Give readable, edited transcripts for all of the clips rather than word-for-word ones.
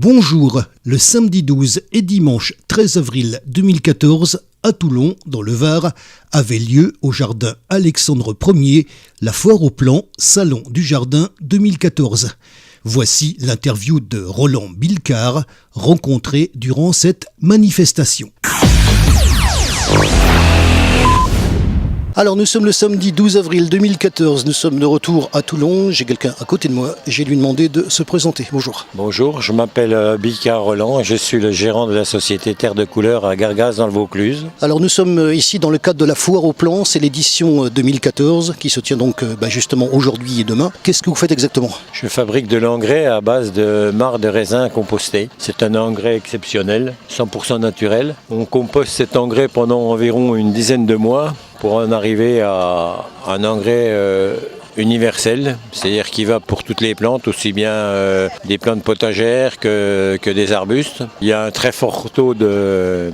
Bonjour, le samedi 12 et dimanche 13 avril 2014, à Toulon, dans le Var, avait lieu au jardin Alexandre Ier, la foire au plan Salon du Jardin 2014. Voici l'interview de Roland Bilkar, rencontré durant cette manifestation. Alors nous sommes le samedi 12 avril 2014, nous sommes de retour à Toulon, j'ai quelqu'un à côté de moi, j'ai lui demandé de se présenter. Bonjour. Bonjour, je m'appelle Bilkar Roland et je suis le gérant de la société Terre de Couleur à Gargas dans le Vaucluse. Alors nous sommes ici dans le cadre de la foire au plan, c'est l'édition 2014 qui se tient donc justement aujourd'hui et demain. Qu'est-ce que vous faites exactement? Je fabrique de l'engrais à base de marc de raisin composté. C'est un engrais exceptionnel, 100% naturel. On composte cet engrais pendant environ une dizaine de mois pour en arriver à un engrais universel, c'est-à-dire qui va pour toutes les plantes, aussi bien des plantes potagères que des arbustes. Il y a un très fort taux de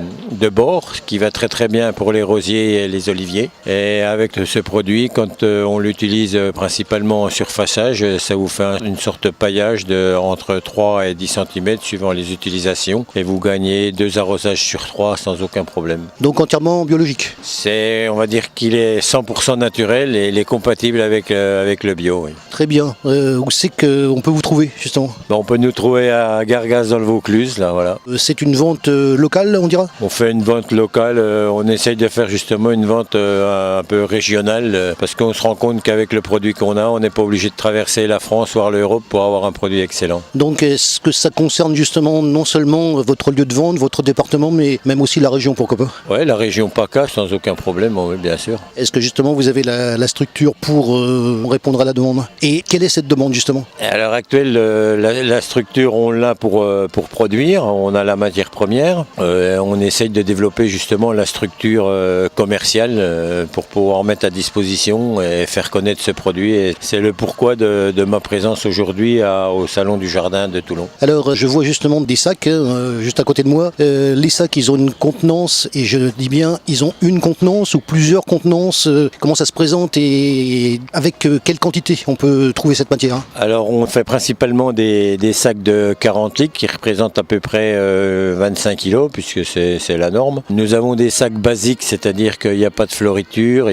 bore, qui va très très bien pour les rosiers et les oliviers. Et avec ce produit, quand on l'utilise principalement en surfaçage, ça vous fait une sorte de paillage de entre 3 et 10 cm suivant les utilisations. Et vous gagnez 2 arrosages sur 3 sans aucun problème. Donc entièrement biologique? On va dire qu'il est 100% naturel et il est compatible avec le bio. Oui. Très bien. Où c'est qu'on peut vous trouver justement? On peut nous trouver à Gargas dans le Vaucluse, là, voilà. C'est une vente locale, on dira? On fait une vente locale, on essaye de faire justement une vente un peu régionale, parce qu'on se rend compte qu'avec le produit qu'on a, on n'est pas obligé de traverser la France, voire l'Europe pour avoir un produit excellent. Donc est-ce que ça concerne justement non seulement votre lieu de vente, votre département, mais même aussi la région, pourquoi pas? Oui, la région PACA, sans aucun problème, oui, bien sûr. Est-ce que justement vous avez la structure pour répondre à la demande? Et quelle est cette demande justement? À l'heure actuelle, la structure, on l'a pour produire, on a la matière première, on essaye de développer justement la structure commerciale pour pouvoir mettre à disposition et faire connaître ce produit. Et c'est le pourquoi de ma présence aujourd'hui au Salon du Jardin de Toulon. Alors je vois justement des sacs juste à côté de moi. Les sacs, ils ont une contenance, et je dis bien, ils ont une contenance ou plusieurs contenances. Comment ça se présente et avec quelle quantité on peut trouver cette matière? Alors on fait principalement des sacs de 40 litres qui représentent à peu près 25 kg puisque c'est la norme. Nous avons des sacs basiques, c'est-à-dire qu'il n'y a pas de floriture,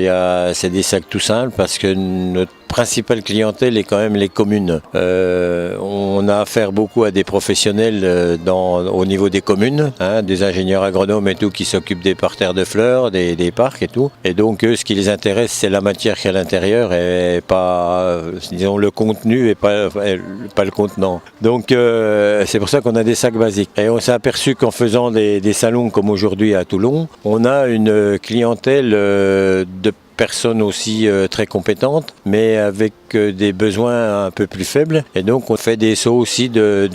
c'est des sacs tout simples parce que notre principale clientèle est quand même les communes. On a affaire beaucoup à des professionnels au niveau des communes, des ingénieurs agronomes et tout qui s'occupent des parterres de fleurs, des parcs et tout. Et donc eux, ce qui les intéresse, c'est la matière qui est à l'intérieur et pas, disons, le contenu et pas le contenant. Donc c'est pour ça qu'on a des sacs basiques. Et on s'est aperçu qu'en faisant des salons comme aujourd'hui à Toulon, on a une clientèle de personnes aussi très compétentes, mais avec des besoins un peu plus faibles. Et donc on fait des seaux aussi de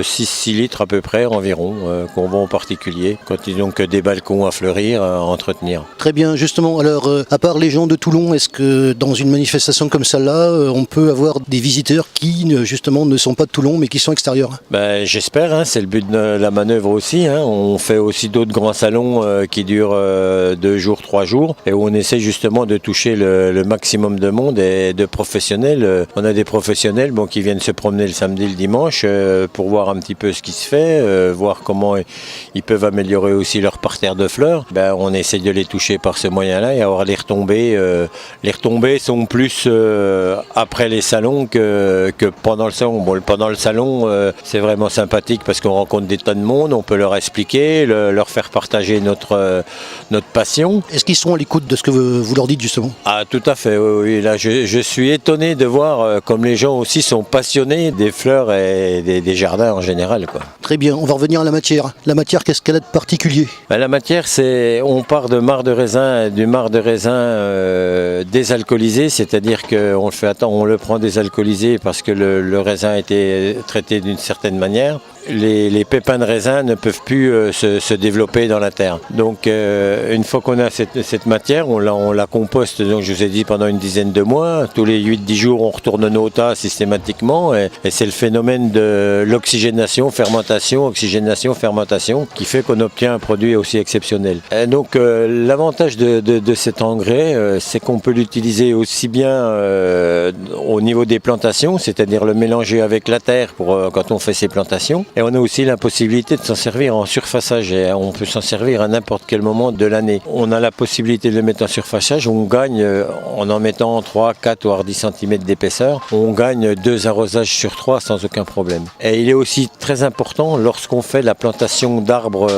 6 litres à peu près environ, qu'on vend en particulier, quand ils n'ont que des balcons à fleurir, à entretenir. Très bien, justement, alors à part les gens de Toulon, est-ce que dans une manifestation comme celle-là, on peut avoir des visiteurs qui justement ne sont pas de Toulon, mais qui sont extérieurs? J'espère, c'est le but de la manœuvre aussi. On fait aussi d'autres grands salons qui durent 2 jours, 3 jours, et où on essaie justement de toucher le maximum de monde et de professionnels. On a des professionnels qui viennent se promener le samedi et le dimanche pour voir un petit peu ce qui se fait, voir comment ils peuvent améliorer aussi leur parterre de fleurs. On essaie de les toucher par ce moyen-là et avoir les retombées. Les retombées sont plus après les salons que pendant le salon. Pendant le salon, c'est vraiment sympathique parce qu'on rencontre des tas de monde, on peut leur expliquer, leur faire partager notre passion. Est-ce qu'ils sont à l'écoute de ce que vous leur dites justement? Ah, tout à fait, oui. Là, je suis étonné de voir comme les gens aussi sont passionnés des fleurs et des jardins en général, quoi. Très bien, on va revenir à la matière. La matière, qu'est-ce qu'elle a de particulier? La matière, on part de marc de raisin, du marc de raisin désalcoolisé, c'est-à-dire qu'on le prend désalcoolisé parce que le raisin a été traité d'une certaine manière. Les pépins de raisin ne peuvent plus se développer dans la terre. Donc une fois qu'on a cette matière, on la composte, donc je vous ai dit, pendant une dizaine de mois. Tous les 8-10 jours, on retourne nos tas systématiquement et c'est le phénomène de l'oxygénation, fermentation, qui fait qu'on obtient un produit aussi exceptionnel. Et donc l'avantage de cet engrais, c'est qu'on peut l'utiliser aussi bien au niveau des plantations, c'est-à-dire le mélanger avec la terre quand on fait ses plantations. Et on a aussi la possibilité de s'en servir en surfaçage. Et on peut s'en servir à n'importe quel moment de l'année. On a la possibilité de le mettre en surfaçage. On gagne, en mettant 3, 4 voire 10 cm d'épaisseur, on gagne 2 arrosages sur 3 sans aucun problème. Et il est aussi très important lorsqu'on fait la plantation d'arbres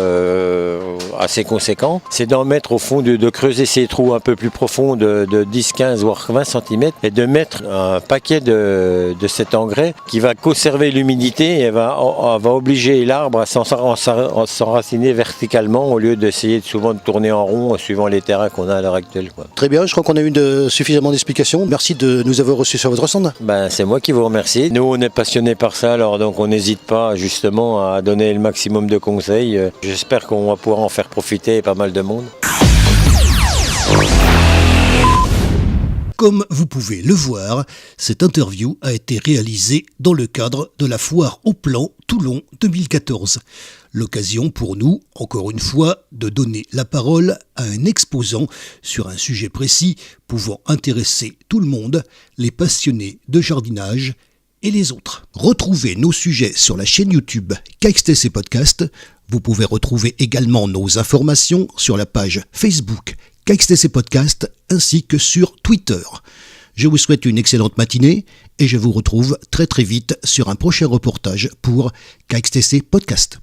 assez conséquents, c'est d'en mettre au fond, de creuser ces trous un peu plus profonds de 10, 15 voire 20 cm et de mettre un paquet de cet engrais qui va conserver l'humidité et va obliger l'arbre à s'enraciner verticalement au lieu d'essayer souvent de tourner en rond suivant les terrains qu'on a à l'heure actuelle. Très bien, je crois qu'on a eu suffisamment d'explications. Merci de nous avoir reçus sur votre stand. C'est moi qui vous remercie. Nous, on est passionnés par ça, alors donc on n'hésite pas justement à donner le maximum de conseils. J'espère qu'on va pouvoir en faire profiter pas mal de monde. Comme vous pouvez le voir, cette interview a été réalisée dans le cadre de la foire au Plan Toulon 2014. L'occasion pour nous, encore une fois, de donner la parole à un exposant sur un sujet précis pouvant intéresser tout le monde, les passionnés de jardinage et les autres. Retrouvez nos sujets sur la chaîne YouTube KXTC Podcast. Vous pouvez retrouver également nos informations sur la page Facebook KXTC Podcast ainsi que sur Twitter. Je vous souhaite une excellente matinée et je vous retrouve très très vite sur un prochain reportage pour KXTC Podcast.